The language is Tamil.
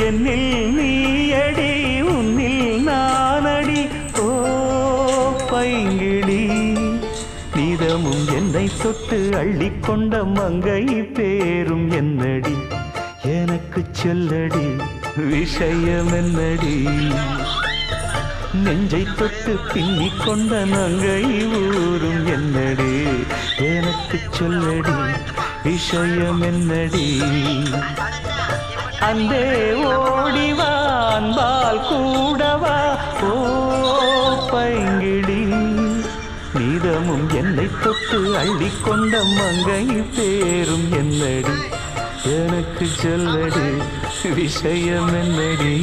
என்னில் நீயடி உன்னில் நானடி ஓ பைங்கிளி நீதமும் என்னை தொட்டு அள்ளிக்கொண்ட மங்கை பேரும் என்னடி எனக்கு சொல்லடி விஷயம் என்னடி நெஞ்சை தொட்டு பின்னிக் கொண்ட நங்கை ஊரும் என்னடி எனக்கு சொல்லடி விஷயம் என்னடி அந்தே ஓடிவான்பால் கூடவா ஓ பைங்கிளி நீதமும் என்னை தொட்டு அள்ளிக்கொண்ட மங்கை பேரும் என்னடி எனக்கு சொல்லடி விஷயம் என்னடி